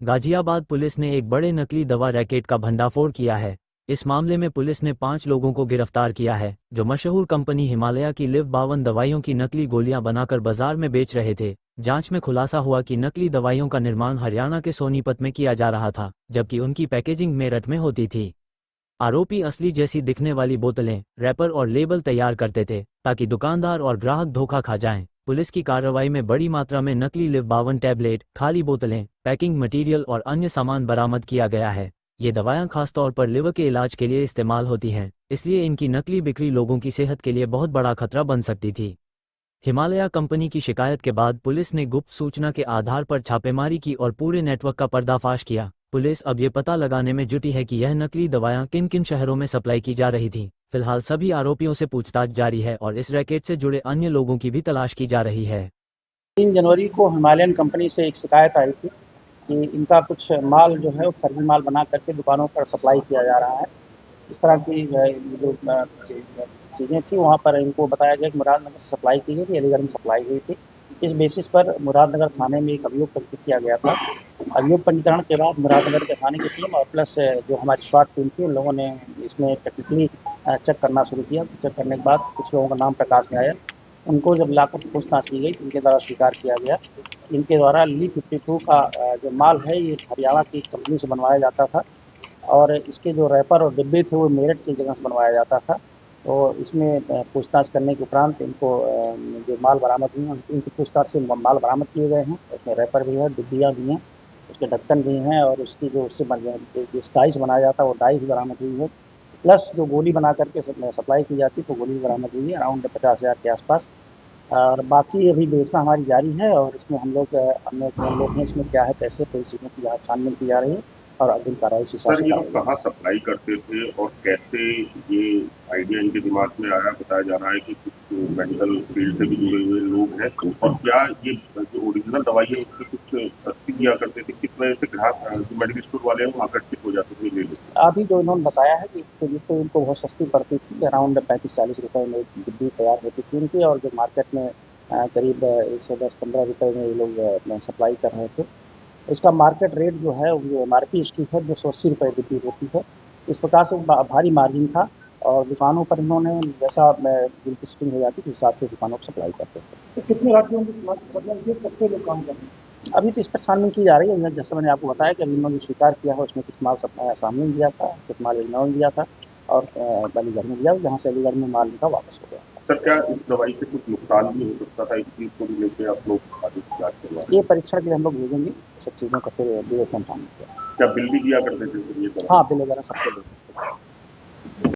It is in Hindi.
गाजियाबाद पुलिस ने एक बड़े नकली दवा रैकेट का भंडाफोड़ किया है। इस मामले में पुलिस ने 5 लोगों को गिरफ्तार किया है, जो मशहूर कंपनी हिमालय की लिव 52 दवाइयों की नकली गोलियां बनाकर बाजार में बेच रहे थे। जांच में खुलासा हुआ कि नकली दवाइयों का निर्माण हरियाणा के सोनीपत में किया जा रहा था, जबकि उनकी पैकेजिंग मेरठ में होती थी। आरोपी असली जैसी दिखने वाली बोतलें, रैपर और लेबल तैयार करते थे, ताकि दुकानदार और ग्राहक धोखा खा जाएं। पुलिस की कार्रवाई में बड़ी मात्रा में नकली लिव 52 टैबलेट, खाली बोतलें, पैकिंग मटेरियल और अन्य सामान बरामद किया गया है। ये दवाएं खासतौर पर लिवर के इलाज के लिए इस्तेमाल होती हैं, इसलिए इनकी नकली बिक्री लोगों की सेहत के लिए बहुत बड़ा खतरा बन सकती थी। हिमालय कंपनी की शिकायत के बाद पुलिस ने गुप्त सूचना के आधार पर छापेमारी की और पूरे नेटवर्क का पर्दाफाश किया। पुलिस अब ये पता लगाने में जुटी है कि यह नकली दवाएं किन किन शहरों में सप्लाई की जा रही थीं। फिलहाल सभी आरोपियों से पूछताछ जारी है और इस रैकेट से जुड़े अन्य लोगों की भी तलाश की जा रही है। 3 जनवरी को हिमालयन कंपनी से एक शिकायत आई थी कि इनका कुछ माल जो है वो फर्जी माल बना करके दुकानों पर सप्लाई किया जा रहा है। इस तरह की जो चीज़ें थी वहाँ पर इनको बताया गया कि मुरादनगर से सप्लाई की गई थी, अलीगढ़ में सप्लाई हुई थी। इस बेसिस पर मुरादनगर थाने में एक अभियोग पंजीकृत किया गया था। अभियोग पंजीकरण के बाद मुरादनगर के थाने की टीम और प्लस जो हमारी स्वाट टीम थी उन लोगों ने इसमें टेक्निकली चेक करना शुरू किया। चेक करने के बाद कुछ लोगों का नाम प्रकाश में आया। उनको जब लाकर पूछताछ की गई तो इनके द्वारा स्वीकार किया गया। इनके द्वारा ली 52 का जो माल है ये हरियाणा की कंपनी से बनवाया जाता था और इसके जो रैपर और डिब्बे थे वो मेरठ की जगह से बनवाया जाता था। तो इसमें पूछताछ करने के उपरांत इनको जो माल बरामद हुए हैं इनकी पूछताछ से माल बरामद किए गए हैं। उसमें रैपर भी है, डिब्बियाँ भी हैं, उसके ढक्कन भी हैं और उसकी जो उससे जो डाइस बनाया जाता है वो डाई भी बरामद हुई है। प्लस जो गोली बना करके सप्लाई की जाती है तो गोली भी बरामद हुई है अराउंड 50,000 के आसपास। और बाकी अभी बेचना हमारी जारी है और इसमें हम लोग हैं इसमें क्या है कैसे पूरी चीज़ों की छानबीन की जा रही है और अग्रिम कार्रवाई सर ये लोग कहाँ सप्लाई करते थे और कैसे ये आइडिया इनके दिमाग में आया? बताया जा रहा है कि कुछ मेडिकल फील्ड से भी जुड़े हुए लोग हैं और क्या ये जो ओरिजिनल दवाई है उसकी कुछ सस्ती दिया करते थे, किस वजह से ग्राहक जो मेडिकल स्टोर वाले हैं वो आकर्षित हो जाते थे ले लेते? अभी जो इन्होंने बताया है कि तो इनको बहुत सस्ती पड़ती थी, अराउंड 35-40 रुपए में एक डिब्बी तैयार होती थी इनकी और जो मार्केट में करीब 110-15 रुपए में ये लोग सप्लाई कर रहे थे। इसका मार्केट रेट जो है वो एमआरपी इसकी है 280 रुपये डिब्बी होती है। इस प्रकार से भारी मार्जिन था और दुकानों पर इन्होंने जैसा जिनकी सेटिंग हो जाती थी उस हिसाब से दुकानों को सप्लाई करते थे। तो कितने राज्यों में सप्लाई की, कितने लोग काम कर रहे हैं? अभी तो इस पर छानबीन की जा रही है। जैसा मैंने आपको बताया कि अभी इन्होंने स्वीकार किया है उसमें कुछ माल सामने दिया था, कुछ माल इग्नोर में दिया था और अलीगढ़ में दिया, जहाँ से अलीगढ़ में माल इनका वापस हो गया था। सर क्या इस दवाई से कुछ नुकसान भी हो सकता था? इस चीज़ को भी लेकर आप लोग आगे जांच करवा? ये परीक्षण के लिए हम लोग भेजेंगे सब चीज़ों का फिर विवेचन किया। क्या बिल भी दिया करते थे ये? हाँ, बिल वगैरह सबको देंगे।